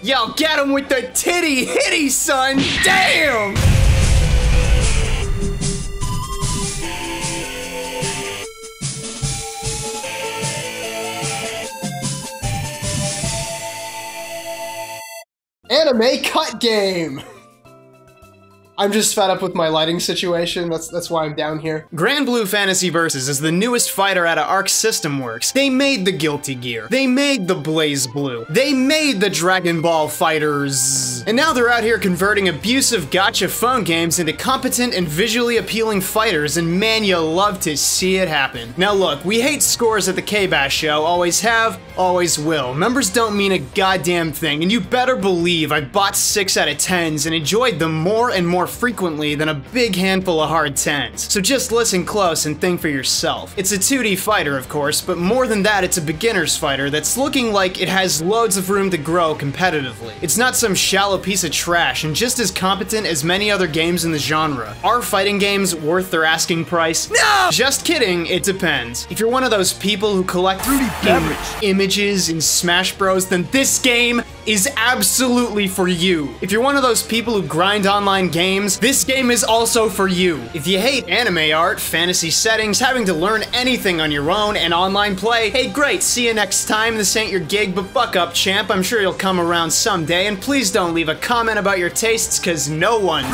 Yo, get him with the titty hitty, son! Damn! Anime cut game! I'm just fed up with my lighting situation, that's why I'm down here. Granblue Fantasy Versus is the newest fighter out of Arc System Works. They made the Guilty Gear. They made the Blazblue. They made the Dragon Ball FighterZ. And now they're out here converting abusive gacha phone games into competent and visually appealing fighters, and man, you love to see it happen. Now look, we hate scores at the KBash show, always have, always will. Numbers don't mean a goddamn thing, and you better believe I bought 6 out of 10s and enjoyed them more and more frequently than a big handful of hard 10s. So just listen close and think for yourself. It's a 2D fighter, of course, but more than that, it's a beginner's fighter that's looking like it has loads of room to grow competitively. It's not some shallow piece of trash and just as competent as many other games in the genre. Are fighting games worth their asking price? No! Just kidding, it depends. If you're one of those people who collect images in Smash Bros, then this game is absolutely for you. If you're one of those people who grind online games, this game is also for you. If you hate anime art, fantasy settings, having to learn anything on your own, and online play, hey great, see you next time, this ain't your gig, but buck up champ, I'm sure you'll come around someday, and please don't leave a comment about your tastes, cause no one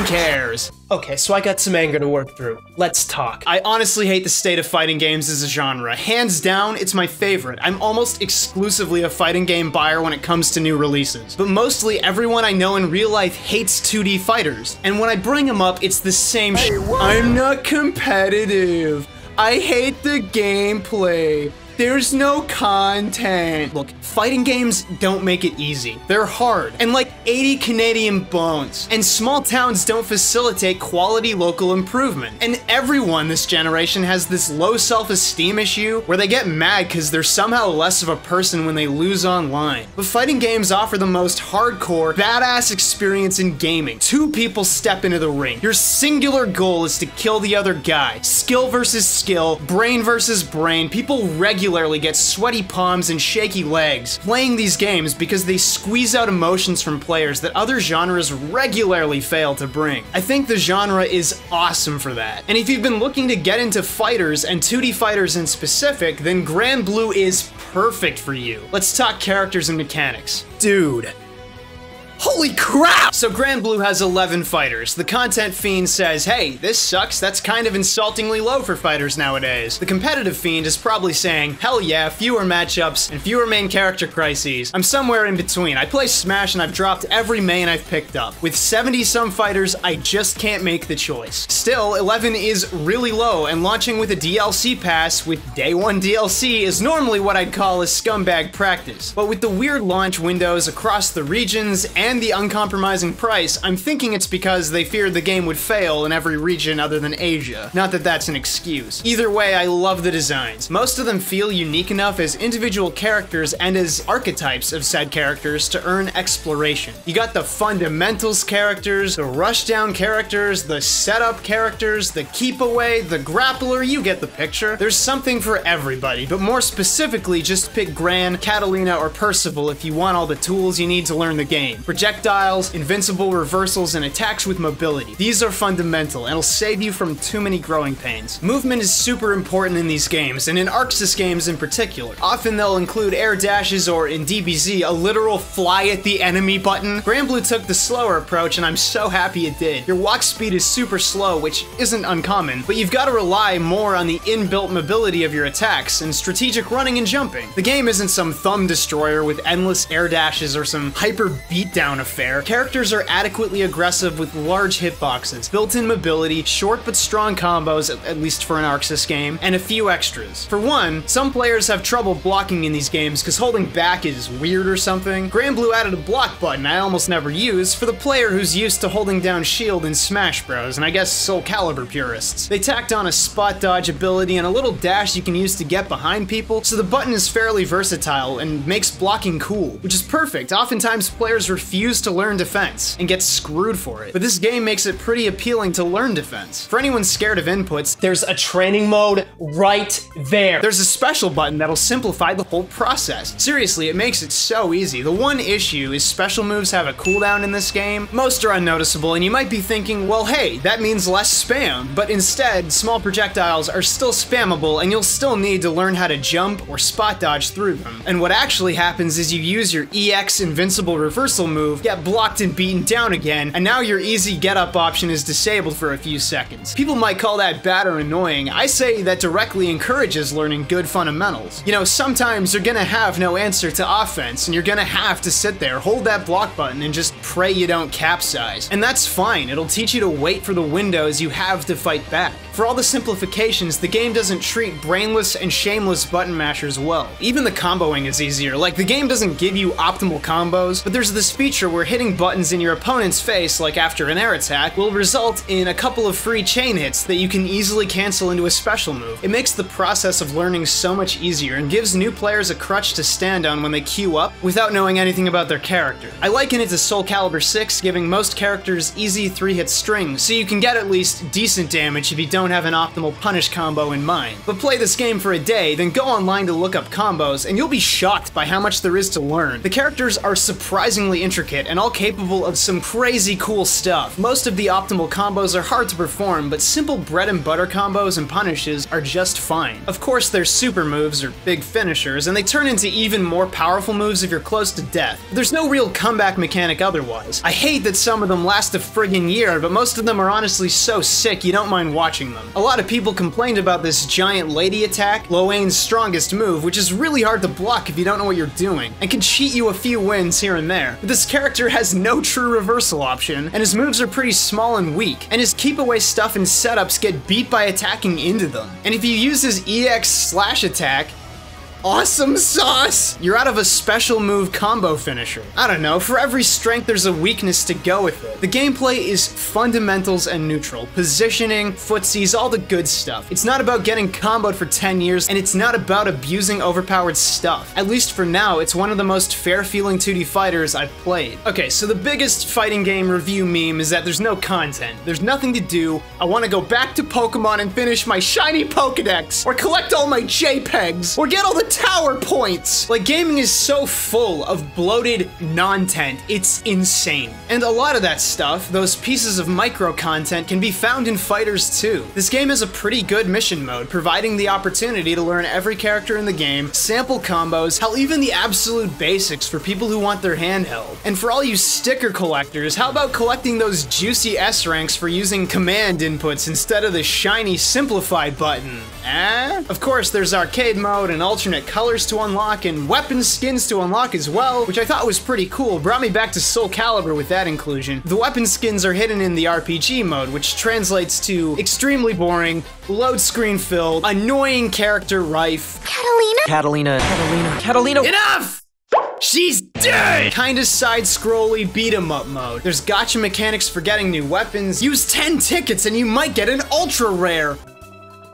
cares. Okay, so I got some anger to work through. Let's talk. I honestly hate the state of fighting games as a genre. Hands down, it's my favorite. I'm almost exclusively a fighting game buyer when it comes to new releases. But mostly everyone I know in real life hates 2D fighters. And when I bring them up, it's the same shit. I'm not competitive. I hate the gameplay. There's no content. Look, fighting games don't make it easy. They're hard, and like 80 Canadian bones. And small towns don't facilitate quality local improvement. And everyone this generation has this low self-esteem issue where they get mad because they're somehow less of a person when they lose online. But fighting games offer the most hardcore, badass experience in gaming. 2 people step into the ring. Your singular goal is to kill the other guy. Skill versus skill, brain versus brain. People regularly get sweaty palms and shaky legs playing these games because they squeeze out emotions from players that other genres regularly fail to bring. I think the genre is awesome for that. And if you've been looking to get into fighters, and 2D fighters in specific, then Granblue is perfect for you. Let's talk characters and mechanics. Dude. Holy crap! So Granblue has 11 fighters. The content fiend says, hey, this sucks, that's kind of insultingly low for fighters nowadays. The competitive fiend is probably saying, hell yeah, fewer matchups and fewer main character crises. I'm somewhere in between. I play Smash and I've dropped every main I've picked up. With 70-some fighters, I just can't make the choice. Still, 11 is really low, and launching with a DLC pass with day 1 DLC is normally what I'd call a scumbag practice. But with the weird launch windows across the regions and the uncompromising price, I'm thinking it's because they feared the game would fail in every region other than Asia. Not that that's an excuse. Either way, I love the designs. Most of them feel unique enough as individual characters and as archetypes of said characters to earn exploration. You got the fundamentals characters, the rushdown characters, the setup characters, the keep away, the grappler, you get the picture. There's something for everybody, but more specifically, just pick Gran, Catalina, or Percival if you want all the tools you need to learn the game. Projectiles, invincible reversals, and attacks with mobility. These are fundamental and will save you from too many growing pains. Movement is super important in these games, and in ArcSys games in particular. Often they'll include air dashes or, in DBZ, a literal fly at the enemy button. Granblue took the slower approach, and I'm so happy it did. Your walk speed is super slow, which isn't uncommon, but you've got to rely more on the inbuilt mobility of your attacks and strategic running and jumping. The game isn't some thumb destroyer with endless air dashes or some hyper beatdown affair. Characters are adequately aggressive with large hitboxes, built-in mobility, short but strong combos, at least for an ArcSys game, and a few extras. For one, some players have trouble blocking in these games because holding back is weird or something. Granblue added a block button I almost never use for the player who's used to holding down shield in Smash Bros, and I guess Soul Calibur purists. They tacked on a spot dodge ability and a little dash you can use to get behind people, so the button is fairly versatile and makes blocking cool, which is perfect. Oftentimes players refuse refuse to learn defense and get screwed for it. But this game makes it pretty appealing to learn defense. For anyone scared of inputs, there's a training mode right there. There's a special button that'll simplify the whole process. Seriously, it makes it so easy. The one issue is special moves have a cooldown in this game. Most are unnoticeable, and you might be thinking, well, hey, that means less spam. But instead, small projectiles are still spammable, and you'll still need to learn how to jump or spot dodge through them. And what actually happens is you use your EX invincible reversal move, get blocked and beaten down again, and now your easy get up option is disabled for a few seconds. People might call that bad or annoying. I say that directly encourages learning good fundamentals. You know, sometimes you're gonna have no answer to offense, and you're gonna have to sit there, hold that block button, and just pray you don't capsize. And that's fine. It'll teach you to wait for the windows you have to fight back. For all the simplifications, the game doesn't treat brainless and shameless button mashers well. Even the comboing is easier. Like, the game doesn't give you optimal combos, but there's this feature where hitting buttons in your opponent's face, like after an air attack, will result in a couple of free chain hits that you can easily cancel into a special move. It makes the process of learning so much easier and gives new players a crutch to stand on when they queue up without knowing anything about their character. I liken it to Soul Calibur 6, giving most characters easy 3-hit strings, so you can get at least decent damage if you don't have an optimal punish combo in mind. But play this game for a day, then go online to look up combos, and you'll be shocked by how much there is to learn. The characters are surprisingly intricate and all capable of some crazy cool stuff. Most of the optimal combos are hard to perform, but simple bread and butter combos and punishes are just fine. Of course, there's super moves or big finishers, and they turn into even more powerful moves if you're close to death. There's no real comeback mechanic otherwise. I hate that some of them last a friggin' year, but most of them are honestly so sick you don't mind watching them. A lot of people complained about this giant lady attack, Loane's strongest move, which is really hard to block if you don't know what you're doing, and can cheat you a few wins here and there. But this character has no true reversal option, and his moves are pretty small and weak, and his keep away stuff and setups get beat by attacking into them. And if you use his EX slash attack, awesome sauce! You're out of a special move combo finisher. I don't know, for every strength there's a weakness to go with it. The gameplay is fundamentals and neutral. Positioning, footsies, all the good stuff. It's not about getting comboed for 10 years, and it's not about abusing overpowered stuff. At least for now, it's one of the most fair-feeling 2D fighters I've played. Okay, so the biggest fighting game review meme is that there's no content. There's nothing to do. I want to go back to Pokemon and finish my shiny Pokedex, or collect all my JPEGs, or get all the tower points! Like, gaming is so full of bloated non-tent, it's insane. And a lot of that stuff, those pieces of micro-content, can be found in FighterZ 2. This game has a pretty good mission mode, providing the opportunity to learn every character in the game, sample combos, hell, even the absolute basics for people who want their hand held. And for all you sticker collectors, how about collecting those juicy S ranks for using command inputs instead of the shiny simplified button? Eh? Of course, there's arcade mode and alternate colors to unlock, and weapon skins to unlock as well, which I thought was pretty cool. Brought me back to Soul Calibur with that inclusion. The weapon skins are hidden in the RPG mode, which translates to extremely boring, load screen filled, annoying character rife. Catalina. Enough! She's dead! Kinda side-scrolly beat-em-up mode. There's gacha mechanics for getting new weapons. Use 10 tickets and you might get an ultra rare.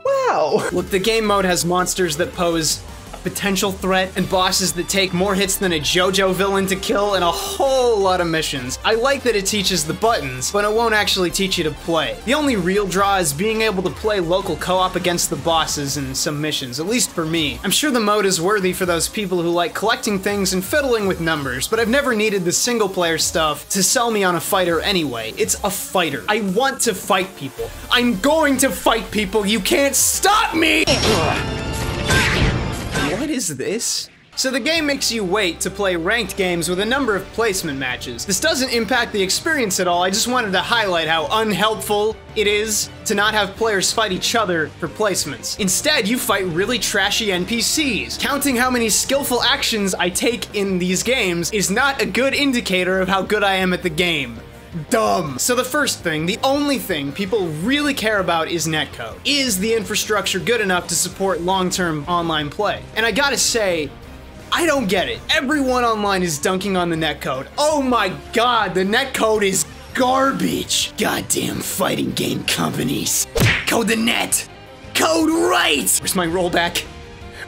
Wow. Look, the game mode has monsters that pose a potential threat and bosses that take more hits than a JoJo villain to kill and a whole lot of missions. I like that it teaches the buttons, but it won't actually teach you to play. The only real draw is being able to play local co-op against the bosses in some missions, at least for me. I'm sure the mode is worthy for those people who like collecting things and fiddling with numbers, but I've never needed the single-player stuff to sell me on a fighter anyway. It's a fighter. I want to fight people. I'm going to fight people. You can't stop me! What is this? So the game makes you wait to play ranked games with a number of placement matches. This doesn't impact the experience at all, I just wanted to highlight how unhelpful it is to not have players fight each other for placements. Instead, you fight really trashy NPCs. Counting how many skillful actions I take in these games is not a good indicator of how good I am at the game. Dumb. So the first thing, the only thing people really care about is netcode. Is the infrastructure good enough to support long-term online play? And I gotta say, I don't get it. Everyone online is dunking on the netcode. Oh my god, the netcode is garbage. Goddamn fighting game companies. Code the net. Code right. Where's my rollback?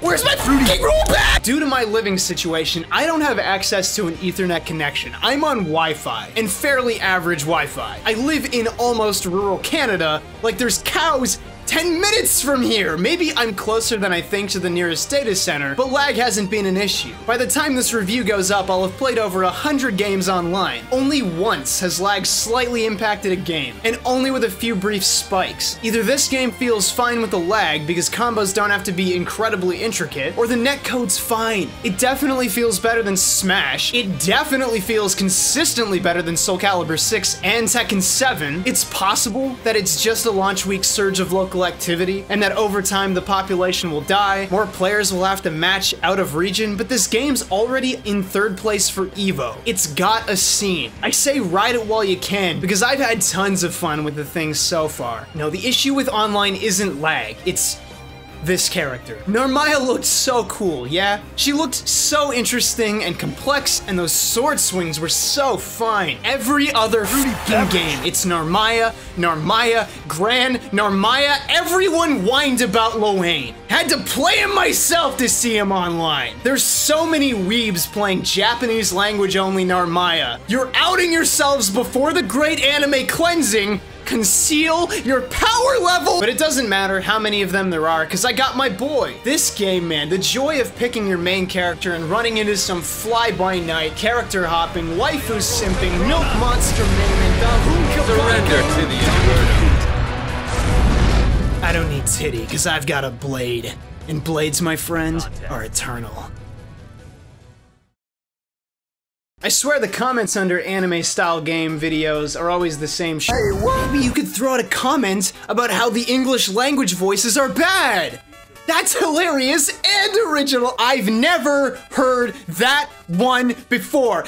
Where's my freaking rollback? Due to my living situation, I don't have access to an Ethernet connection. I'm on Wi-Fi, and fairly average Wi-Fi. I live in almost rural Canada, like there's cows 10 minutes from here! Maybe I'm closer than I think to the nearest data center, but lag hasn't been an issue. By the time this review goes up, I'll have played over 100 games online. Only once has lag slightly impacted a game, and only with a few brief spikes. Either this game feels fine with the lag because combos don't have to be incredibly intricate, or the netcode's fine. It definitely feels better than Smash. It definitely feels consistently better than Soul Calibur 6 and Tekken 7. It's possible that it's just a launch week surge of local activity, and that over time the population will die, more players will have to match out of region, but this game's already in 3rd place for Evo. It's got a scene. I say ride it while you can, because I've had tons of fun with the thing so far. No, the issue with online isn't lag, it's this character. Narmaya looked so cool, yeah? She looked so interesting and complex, and those sword swings were so fine. Every other freaking game, it's Narmaya, Gran, Narmaya, everyone whined about Loane. Had to play him myself to see him online. There's so many weebs playing Japanese language only Narmaya. You're outing yourselves before the great anime cleansing. Conceal your power level! But it doesn't matter how many of them there are, because I got my boy. This game, man, the joy of picking your main character and running into some fly-by-night, character hopping, waifu simping, milk monster maiming, Surrender to the inferno. I don't need titty, because I've got a blade. And blades, my friend, are eternal. I swear the comments under anime-style game videos are always the same shit. Hey, what? Maybe you could throw out a comment about how the English language voices are bad! That's hilarious and original! I've never heard that one before!